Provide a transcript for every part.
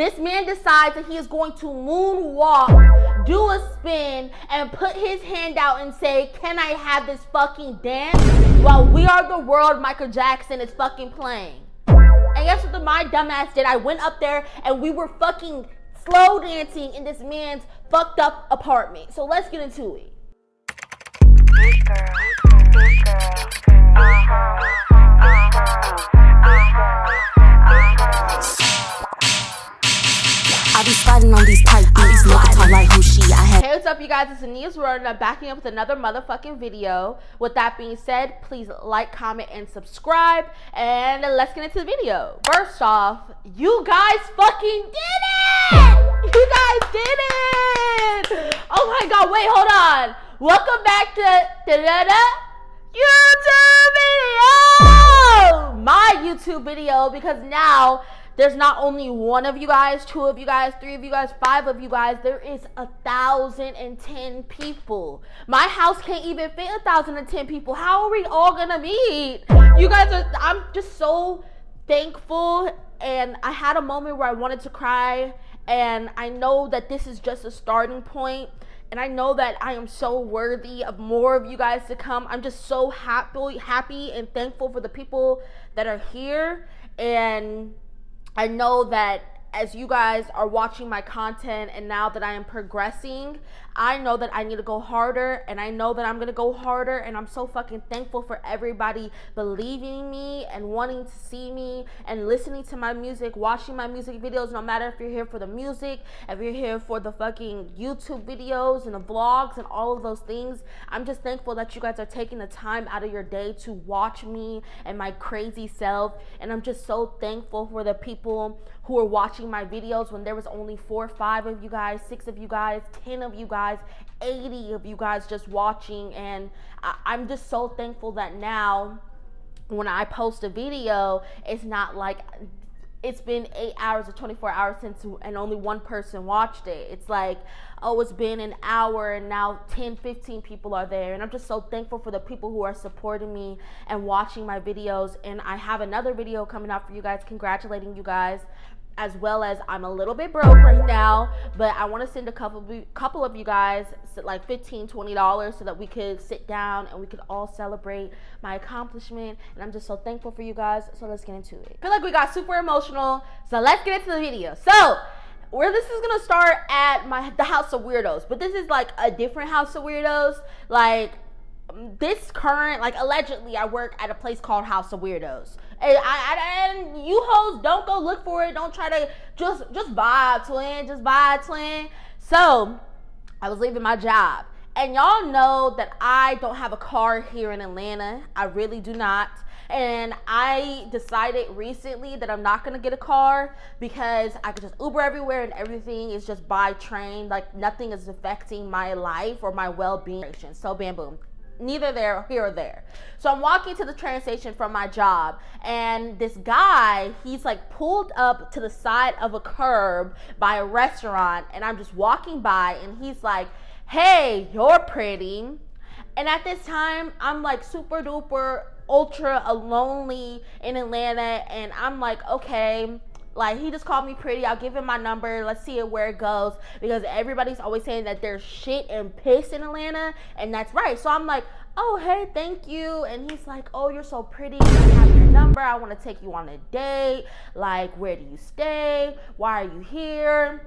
This man decides that he is going to moonwalk, do a spin, and put his hand out and say, "Can I have this fucking dance?" while We Are the World Michael Jackson is fucking playing. And guess what my dumbass did? I went up there and we were fucking slow dancing in this man's fucked up apartment. So let's get into it. I be sliding on these tight beats, nigga talk like who she. Hey, what's up, you guys? It's Zaneyah's World, and I'm backing up with another motherfucking video. With that being said, please like, comment, and subscribe, and let's get into the video. First off, you guys fucking did it! You guys did it! Oh my god, wait, hold on. Welcome back to YouTube video! My YouTube video, because now there's not only one of you guys, two of you guys, three of you guys, five of you guys. There is 1,010 people. My house can't even fit 1,010 people. How are we all gonna meet? You guys are, I'm just so thankful. And I had a moment where I wanted to cry. And I know that this is just a starting point. And I know that I am so worthy of more of you guys to come. I'm just so happy and thankful for the people that are here. And I know that as you guys are watching my content and now that I am progressing, I know that I need to go harder, and I know that I'm going to go harder, and I'm so fucking thankful for everybody believing in me and wanting to see me and listening to my music, watching my music videos, no matter if you're here for the music, if you're here for the fucking YouTube videos and the vlogs and all of those things. I'm just thankful that you guys are taking the time out of your day to watch me and my crazy self, and I'm just so thankful for the people who are watching my videos when there was only 4 or 5 of you guys, 6 of you guys, 10 of you guys, 80 of you guys just watching. And I'm just so thankful that now when I post a video, it's not like it's been 8 hours or 24 hours since and only one person watched it. It's like, oh, it's been an hour and now 10, 15 people are there. And I'm just so thankful for the people who are supporting me and watching my videos. And I have another video coming out for you guys, congratulating you guys, as well as I'm a little bit broke right now, but I want to send a couple of you guys like $15, $20 so that we could sit down and we could all celebrate my accomplishment. And I'm just so thankful for you guys. So let's get into it. I feel like we got super emotional, so let's get into the video. So where this is gonna start at the House of Weirdos, but this is like a different House of Weirdos. Like this current, like allegedly I work at a place called House of Weirdos. And you hoes, don't go look for it. Don't try to just vibe, twin. Just vibe, twin. So I was leaving my job, and y'all know that I don't have a car here in Atlanta. I really do not. And I decided recently that I'm not gonna get a car because I could just Uber everywhere and everything is just by train. Like nothing is affecting my life or my well-being. So bam boom. Neither there, here or there. So I'm walking to the train station from my job, and this guy, he's like pulled up to the side of a curb by a restaurant, and I'm just walking by, and he's like, "Hey, you're pretty." And at this time, I'm like super duper ultra lonely in Atlanta, and I'm like, okay, like he just called me pretty, I'll give him my number, let's see where it goes, because everybody's always saying that there's shit and piss in Atlanta, and that's right. So I'm like, oh hey, thank you. And he's like, oh, you're so pretty, I have your number, I want to take you on a date, like where do you stay, why are you here?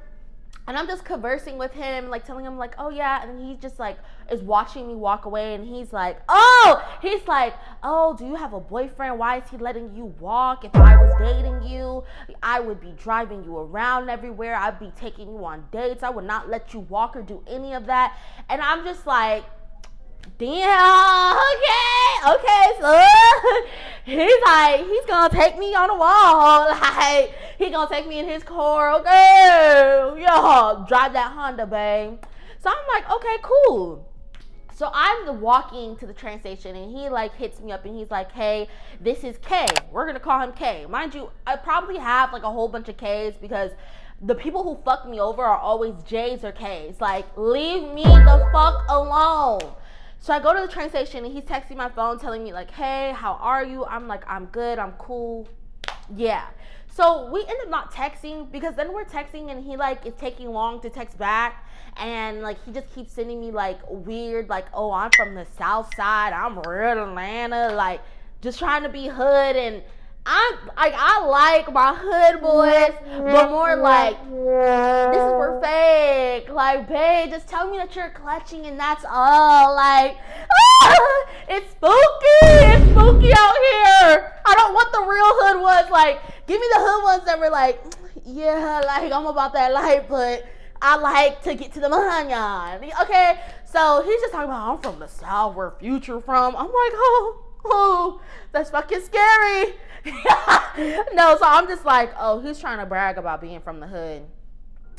And I'm just conversing with him, like telling him like, oh yeah, and then he just like is watching me walk away, and he's like, oh, do you have a boyfriend? Why is he letting you walk? If I was dating you, I would be driving you around everywhere. I'd be taking you on dates. I would not let you walk or do any of that. And I'm just like, damn, okay, so he's like, he's gonna take me on a wall, like, he gonna take me in his car, okay, yo, drive that Honda, babe. So I'm like, okay, cool. So I'm walking to the train station, and he like hits me up, and he's like, hey, this is K. We're gonna call him K. Mind you, I probably have like a whole bunch of K's because the people who fuck me over are always J's or K's. Like, leave me the fuck alone. So I go to the train station, and he's texting my phone telling me like, hey, how are you? I'm like, I'm good, I'm cool. Yeah. So we ended up not texting because then we're texting and he like is taking long to text back, and like he just keeps sending me like weird like, oh, I'm from the south side, I'm real Atlanta, like just trying to be hood. And I like my hood boys, but more like this is for fake. Like, babe, just tell me that you're clutching and that's all. Like, it's spooky out here. I don't want the real hood ones. Like, give me the hood ones that were like, yeah, like I'm about that life, but I like to get to the money. Okay, so he's just talking about I'm from the South, where Future from. I'm like, oh, that's fucking scary. No, so I'm just like, oh, he's trying to brag about being from the hood.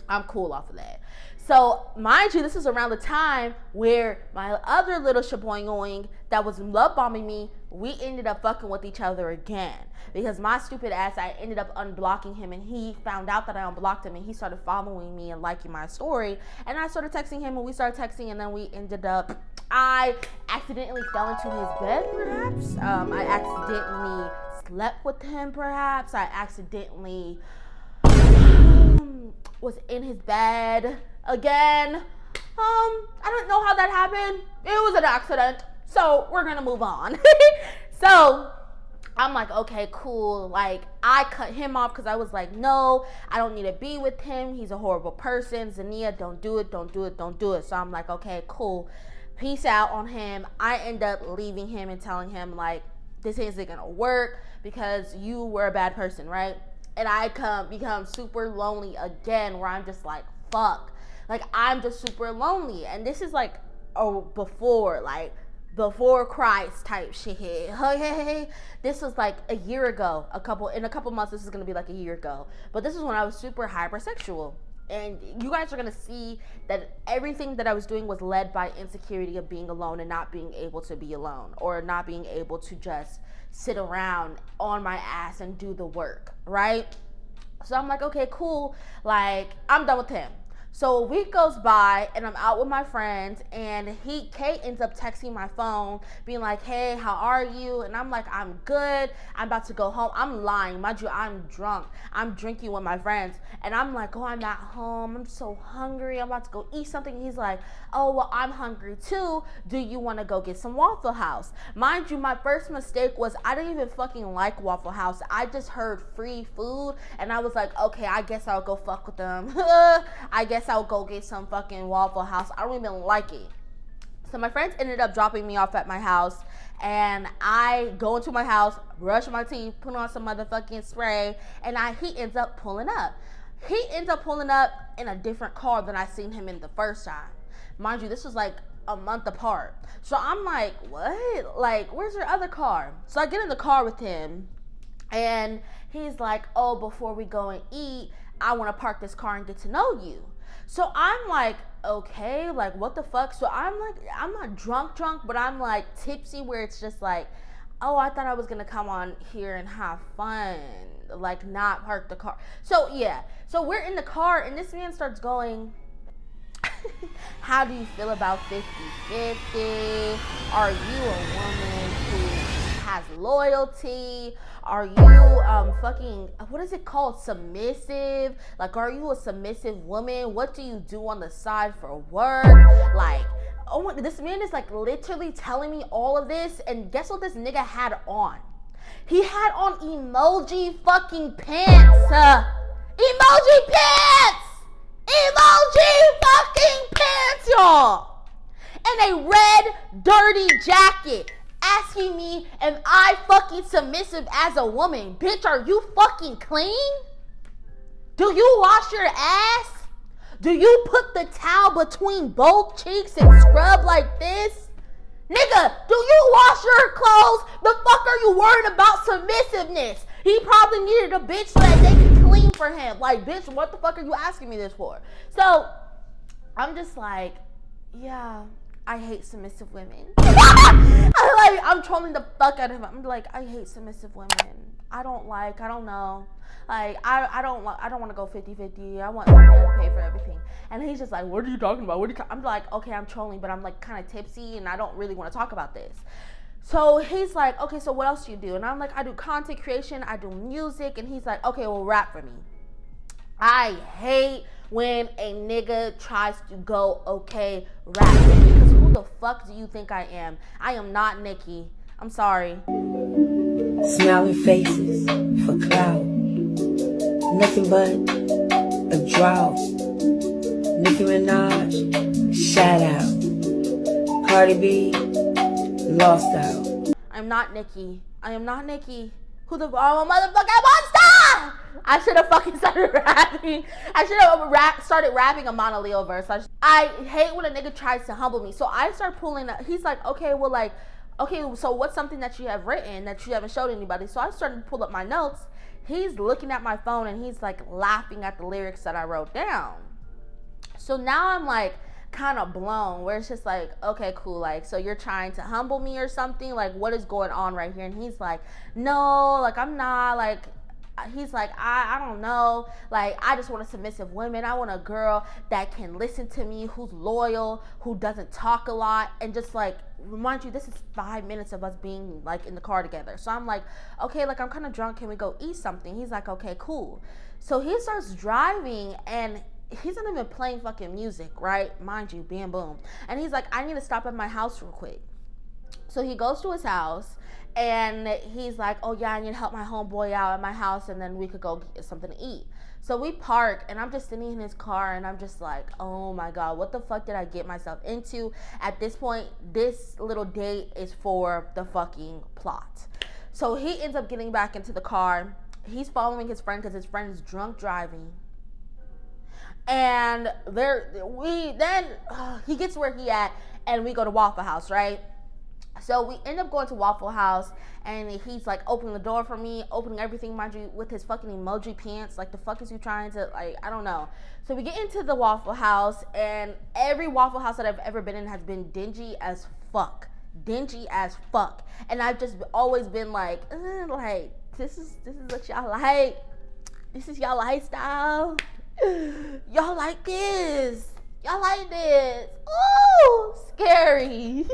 I'm cool off of that. So, mind you, this is around the time where my other little shaboing that was love bombing me, we ended up fucking with each other again. Because my stupid ass, I ended up unblocking him, and he found out that I unblocked him, and he started following me and liking my story. And I started texting him, and we started texting, and then we ended up, I accidentally fell into his bed, perhaps. I accidentally slept with him, perhaps. I accidentally was in his bed again. I don't know how that happened. It was an accident. So we're gonna move on. So I'm like, okay, cool. Like, I cut him off because I was like, no, I don't need to be with him. He's a horrible person. Zaneyah, don't do it. So I'm like, okay, cool. Peace out on him. I end up leaving him and telling him, like, this isn't gonna work because you were a bad person, right? And I become super lonely again, where I'm just like, fuck. Like, I'm just super lonely. And this is like, before Christ type shit. Hey, this was like a year ago. In a couple months, this is gonna be like a year ago. But this is when I was super hypersexual. And you guys are gonna see that everything that I was doing was led by insecurity of being alone and not being able to be alone, or not being able to just sit around on my ass and do the work, right? So I'm like, okay, cool. Like, I'm done with him. So a week goes by and I'm out with my friends, and Kate ends up texting my phone being like, hey, how are you? And I'm like, I'm good. I'm about to go home. I'm lying. Mind you, I'm drunk. I'm drinking with my friends. And I'm like, oh, I'm at home. I'm so hungry. I'm about to go eat something. He's like, oh, well, I'm hungry too. Do you want to go get some Waffle House? Mind you, my first mistake was I didn't even fucking like Waffle House. I just heard free food and I was like, okay, I guess I'll go fuck with them. I guess I'll go get some fucking Waffle House. I don't even like it. So my friends ended up dropping me off at my house, and I go into my house, brush my teeth, put on some motherfucking spray, and he ends up pulling up. He ends up pulling up in a different car than I seen him in the first time. Mind you, this was like a month apart. So I'm like, what? Like, where's your other car? So I get in the car with him, and he's like, oh, before we go and eat, I want to park this car and get to know you. So I'm like, okay, like, what the fuck? So I'm like, I'm not drunk, but I'm like tipsy, where it's just like, oh, I thought I was gonna come on here and have fun, like not park the car. So yeah, so we're in the car and this man starts going, how do you feel about 50-50? Are you a woman who has loyalty? Are you fucking, what is it called, submissive? Like, are you a submissive woman? What do you do on the side for work? Like, oh my, this man is like literally telling me all of this, and guess what this nigga had on? He had on emoji fucking pants. Emoji pants! Emoji fucking pants, y'all! And a red dirty jacket, asking me, am I fucking submissive as a woman? Bitch, are you fucking clean? Do you wash your ass? Do you put the towel between both cheeks and scrub like this? Nigga, do you wash your clothes? The fuck are you worried about submissiveness? He probably needed a bitch so that they could clean for him. Like, bitch, what the fuck are you asking me this for? So, I'm just like, yeah, I hate submissive women. I'm trolling the fuck out of him. I'm like, I hate submissive women. I don't know. Like, I don't want to go 50-50. I want my man to pay for everything. And he's just like, what are you talking about? I'm like, okay, I'm trolling, but I'm like kind of tipsy and I don't really want to talk about this. So he's like, okay, so what else do you do? And I'm like, I do content creation, I do music. And he's like, okay, well, rap for me. I hate when a nigga tries to go, okay, rap for me. Because who the fuck do you think I am? I am not Nicki. I'm sorry. Smiling faces for clout. Nothing but a drought. Nicki Minaj, shout out. Cardi B, lost out. I'm not Nicki. I am not Nicki. Who the motherfucking monster? I should have fucking started rapping. I should have started rapping a Mana Leo verse. I hate when a nigga tries to humble me. So I start pulling up. He's like, okay, well, like, okay, so what's something that you have written that you haven't showed anybody? So I started to pull up my notes. He's looking at my phone and he's like laughing at the lyrics that I wrote down. So now I'm like kind of blown, where it's just like, okay, cool, like, so you're trying to humble me or something, like, what is going on right here? And he's like, no, like, I'm not, like, he's like, I don't know, like, I just want a submissive woman. I want a girl that can listen to me, who's loyal, who doesn't talk a lot, and just like, remind you, this is 5 minutes of us being like in the car together. So I'm like, okay, like, I'm kind of drunk, can we go eat something? He's like, okay, cool. So he starts driving and he's not even playing fucking music, right? Mind you, bam, boom. And he's like, I need to stop at my house real quick. So he goes to his house and he's like, oh yeah, I need to help my homeboy out at my house and then we could go get something to eat. So we park and I'm just sitting in his car and I'm just like, oh my God, what the fuck did I get myself into? At this point, this little date is for the fucking plot. So he ends up getting back into the car. He's following his friend because his friend is drunk driving. And he gets where he at and we go to Waffle House, right? So we end up going to Waffle House and he's like opening the door for me, opening everything, mind you, with his fucking emoji pants. Like, the fuck is you trying to, like, I don't know. So we get into the Waffle House and every Waffle House that I've ever been in has been dingy as fuck. Dingy as fuck. And I've just always been like, this is what y'all like. This is y'all lifestyle. Y'all like this. Y'all like this. Ooh, scary.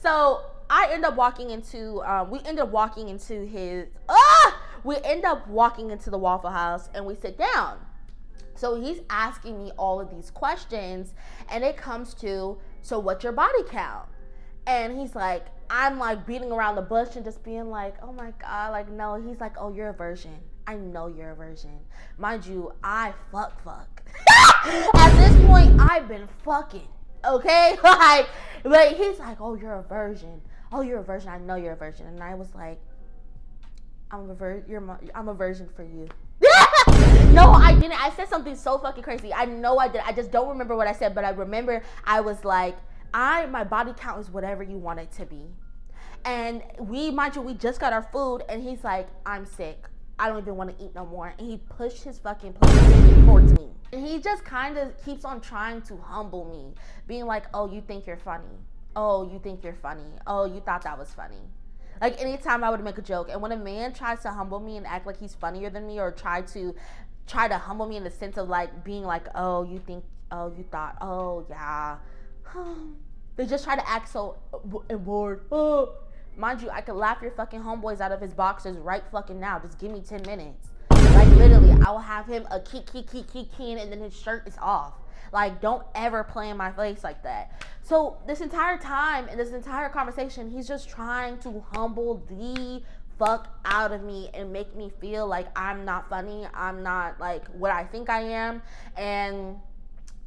So I end up walking into, we end up walking into the Waffle House and we sit down. So he's asking me all of these questions and it comes to, so what's your body count? And he's like, I'm like beating around the bush and just being like, oh my God, like, no. He's like, oh, you're a virgin. I know you're a virgin. Mind you, I fuck. At this point, I've been fucking, okay? Like he's like, oh, you're a virgin. Oh, you're a virgin. I know you're a virgin. And I was like, I'm a virgin for you. No, I didn't. I said something so fucking crazy. I know I did. I just don't remember what I said, but I remember I was like, my body count is whatever you want it to be. And mind you, we just got our food and he's like, I'm sick. I don't even want to eat no more. And he pushed his fucking plate towards me. And he just kind of keeps on trying to humble me. Being like, oh, you think you're funny. Oh, you think you're funny. Oh, you thought that was funny. Like, anytime I would make a joke. And when a man tries to humble me and act like he's funnier than me, or try to humble me in the sense of like being like, oh, you think, oh, you thought, oh, yeah. They just try to act so bored. Oh. Mind you, I could laugh your fucking homeboys out of his boxers right fucking now. Just give me 10 minutes. Like, literally, I will have him a keen, and then his shirt is off. Like, don't ever play in my face like that. So this entire time, in this entire conversation, he's just trying to humble the fuck out of me and make me feel like I'm not funny. I'm not like what I think I am. And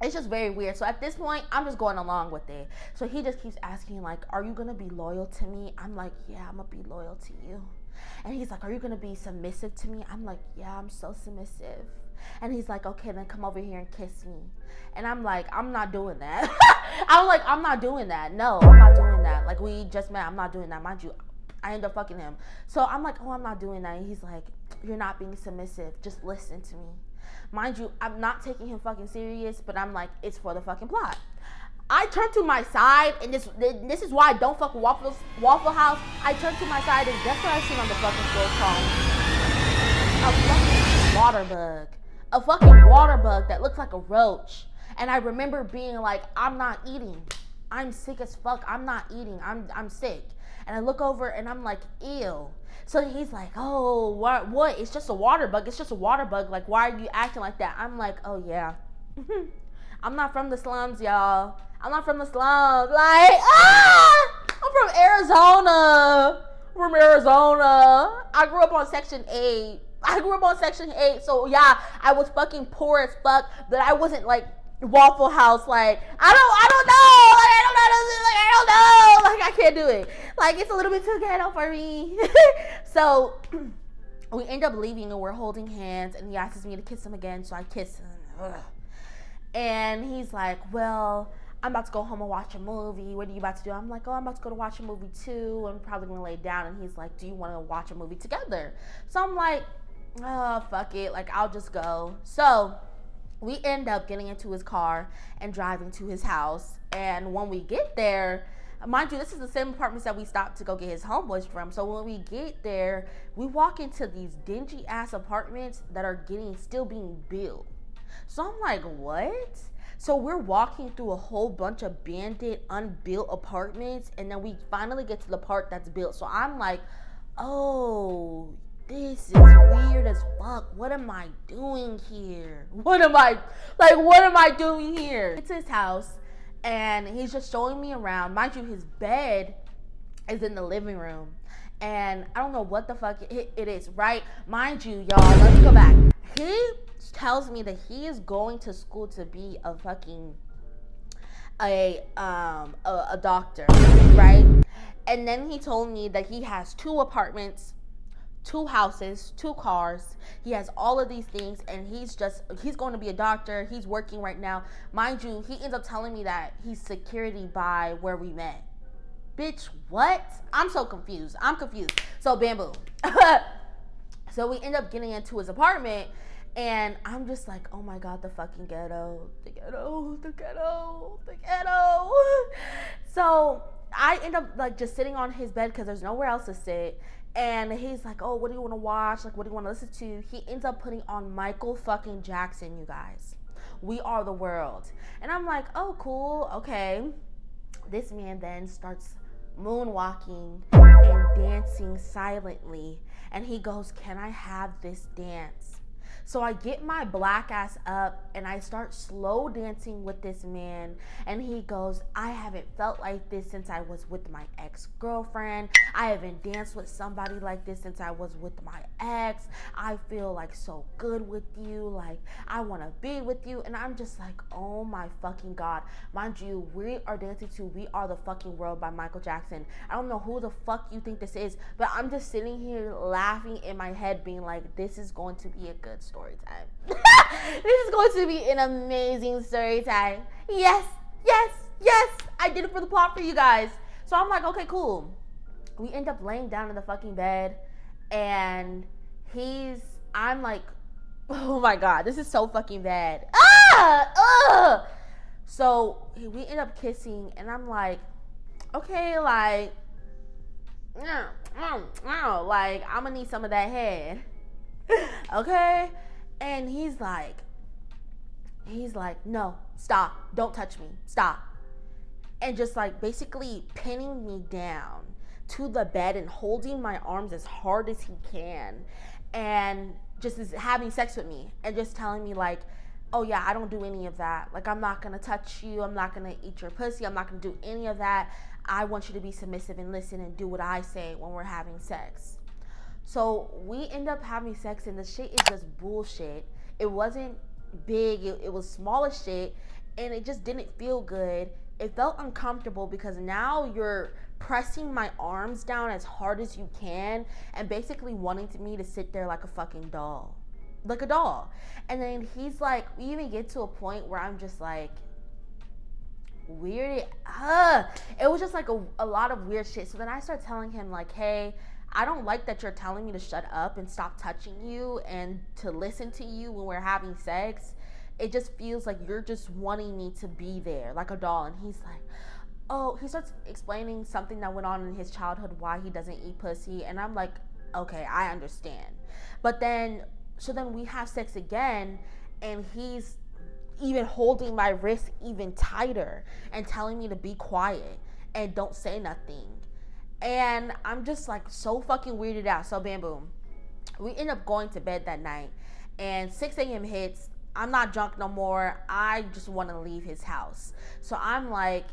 it's just very weird. So at this point, I'm just going along with it. So he just keeps asking, like, are you going to be loyal to me? I'm like, yeah, I'm going to be loyal to you. And he's like, are you going to be submissive to me? I'm like, yeah, I'm so submissive. And he's like, okay, then come over here and kiss me. And I'm like, I'm not doing that. I'm like, I'm not doing that. No, I'm not doing that. Like, we just met. I'm not doing that. Mind you, I end up fucking him. So I'm like, oh, I'm not doing that. And he's like, you're not being submissive. Just listen to me. Mind you, I'm not taking him fucking serious, but I'm like, it's for the fucking plot. I turn to my side, and this is why I don't fuck with Waffle House. I turn to my side, and guess what I seen on the fucking floor called? A fucking water bug. A fucking water bug that looks like a roach. And I remember being like, I'm not eating I'm sick as fuck. I'm not eating. I'm sick. And I look over and I'm like, ew. So he's like, oh, what? It's just a water bug. It's just a water bug. Like, why are you acting like that? I'm like, oh, yeah. I'm not from the slums, y'all. I'm not from the slums. Like, I'm from Arizona. I grew up on Section 8. So, yeah, I was fucking poor as fuck. But I wasn't, like, Waffle House. Like, I don't know. Like, I can't do it. Like, it's a little bit too ghetto for me. So, we end up leaving and we're holding hands. And he asks me to kiss him again. So I kiss him. Ugh. And he's like, well, I'm about to go home and watch a movie. What are you about to do? I'm like, oh, I'm about to go to watch a movie too. I'm probably going to lay down. And he's like, do you want to watch a movie together? So I'm like, oh, fuck it. Like, I'll just go. So we end up getting into his car and driving to his house. And when we get there, mind you, this is the same apartments that we stopped to go get his homeboys from. So when we get there, we walk into these dingy ass apartments that are still being built. So I'm like, what? So we're walking through a whole bunch of abandoned, unbuilt apartments, and then we finally get to the part that's built. So I'm like, oh, this is weird as fuck. What am I doing here? What am I doing here? It's his house, and he's just showing me around. Mind you, his bed is in the living room, and I don't know what the fuck it is, right? Mind you, y'all, let me go back. He tells me that he is going to school to be a fucking a doctor, right? And then he told me that he has 2 apartments, 2 houses, 2 cars. He has all of these things, and he's going to be a doctor. He's working right now. Mind you, he ends up telling me that he's security by where we met. Bitch, what? I'm so confused. So bamboo. So we end up getting into his apartment, and I'm just like, oh my God, the fucking ghetto. So I end up like just sitting on his bed because there's nowhere else to sit. And he's like, oh, what do you want to watch? Like, what do you want to listen to? He ends up putting on Michael fucking Jackson, you guys. We Are the World. And I'm like, oh, cool. Okay. This man then starts moonwalking and dancing silently. And he goes, can I have this dance? So I get my black ass up and I start slow dancing with this man. And he goes, I haven't felt like this since I was with my ex-girlfriend. I haven't danced with somebody like this since I was with my ex. I feel like so good with you. Like, I want to be with you. And I'm just like, oh my fucking God. Mind you, we are dancing to We Are the Fucking World by Michael Jackson. I don't know who the fuck you think this is, but I'm just sitting here laughing in my head being like, this is going to be a good story time. This is going to be an amazing story time. Yes. I did it for the plot for you guys. So I'm like, okay, cool. We end up laying down in the fucking bed, and I'm like, oh my God, this is so fucking bad. So we end up kissing, and I'm like, okay, like, like, I'm gonna need some of that head. Okay? And he's like, no, stop, don't touch me, stop. And just like basically pinning me down to the bed and holding my arms as hard as he can, and just is having sex with me and just telling me like, oh yeah, I don't do any of that. Like, I'm not gonna touch you, I'm not gonna eat your pussy, I'm not gonna do any of that. I want you to be submissive and listen and do what I say when we're having sex. So we end up having sex, and the shit is just bullshit. It wasn't big, it was small as shit, and it just didn't feel good. It felt uncomfortable because now you're pressing my arms down as hard as you can and basically wanting me to sit there like a fucking doll. Like a doll. And then he's like, we even get to a point where I'm just like, weird. It was just like a lot of weird shit. So then I start telling him like, hey, I don't like that you're telling me to shut up and stop touching you and to listen to you when we're having sex. It just feels like you're just wanting me to be there like a doll. And he's like, oh, he starts explaining something that went on in his childhood, why he doesn't eat pussy. And I'm like, okay, I understand. But then, so then we have sex again, and he's even holding my wrist even tighter and telling me to be quiet and don't say nothing. And I'm just like so fucking weirded out. So bam boom, we end up going to bed that night, and 6 a.m. hits. I'm not drunk no more. I just want to leave his house. So I'm like,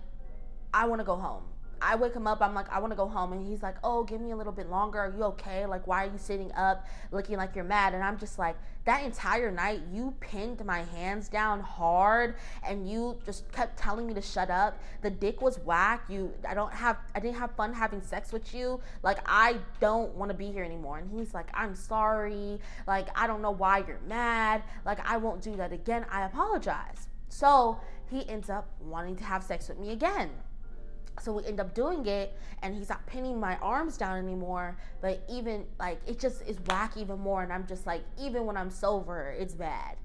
I want to go home. I wake him up. I'm like, I want to go home. And he's like, oh, give me a little bit longer. Are you okay? Like, why are you sitting up looking like you're mad? And I'm just like, that entire night, you pinned my hands down hard and you just kept telling me to shut up. The dick was whack. I didn't have fun having sex with you. Like, I don't want to be here anymore. And he's like, I'm sorry. Like, I don't know why you're mad. Like, I won't do that again. I apologize. So he ends up wanting to have sex with me again. So we end up doing it, and he's not pinning my arms down anymore, but even like it just is whack even more. And I'm just like, even when I'm sober, it's bad.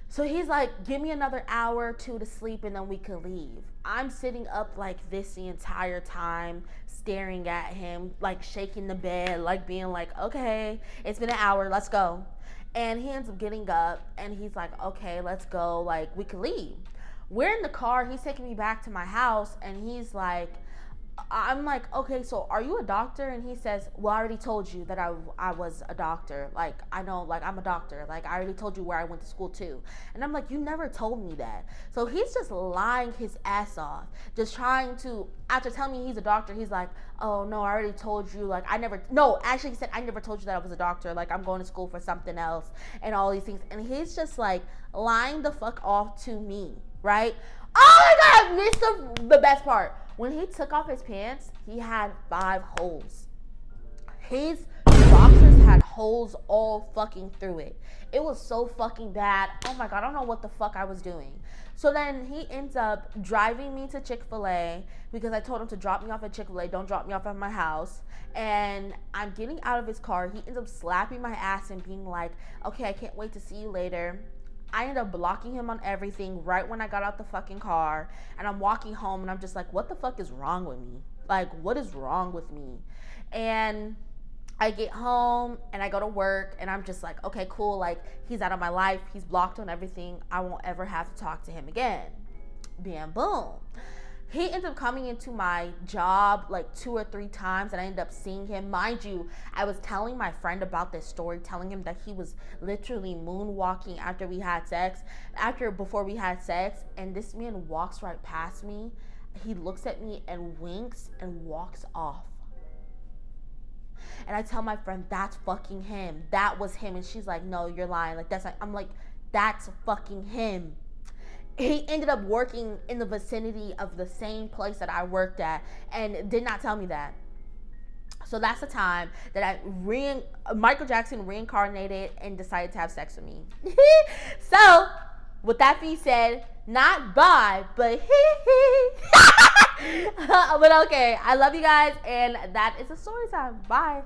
So he's like, give me another hour or two to sleep and then we can leave. I'm sitting up like this the entire time, staring at him, like shaking the bed, like being like, okay, it's been an hour, let's go. And he ends up getting up and he's like, okay, let's go, like we can leave. We're in the car, he's taking me back to my house, and he's like, I'm like, okay, so are you a doctor? And he says, well, I already told you that I was a doctor. Like, I know, like, I'm a doctor. Like, I already told you where I went to school, too. And I'm like, you never told me that. So he's just lying his ass off, just trying to, after telling me he's a doctor, he's like, oh, no, I already told you. Like, actually, he said, I never told you that I was a doctor. Like, I'm going to school for something else and all these things. And he's just, like, lying the fuck off to me. Right? Oh my God, I missed the best part. When he took off his pants, he had 5 holes. His boxers had holes all fucking through it. It was so fucking bad. Oh my God, I don't know what the fuck I was doing. So then he ends up driving me to Chick-fil-A because I told him to drop me off at Chick-fil-A. Don't drop me off at my house. And I'm getting out of his car. He ends up slapping my ass and being like, okay, I can't wait to see you later. I ended up blocking him on everything right when I got out the fucking car. And I'm walking home and I'm just like, what the fuck is wrong with me? Like, what is wrong with me? And I get home and I go to work and I'm just like, okay, cool. Like, he's out of my life. He's blocked on everything. I won't ever have to talk to him again. Bam, boom. He ends up coming into my job like 2 or 3 times and I end up seeing him. Mind you, I was telling my friend about this story, telling him that he was literally moonwalking before we had sex, and this man walks right past me. He looks at me and winks and walks off. And I tell my friend, that's fucking him. That was him. And she's like, no, you're lying. Like, that's like, I'm like, that's fucking him. He ended up working in the vicinity of the same place that I worked at and did not tell me that. So that's the time that Michael Jackson reincarnated and decided to have sex with me. So, with that being said, not bye, but but okay. I love you guys, and that is a story time. Bye.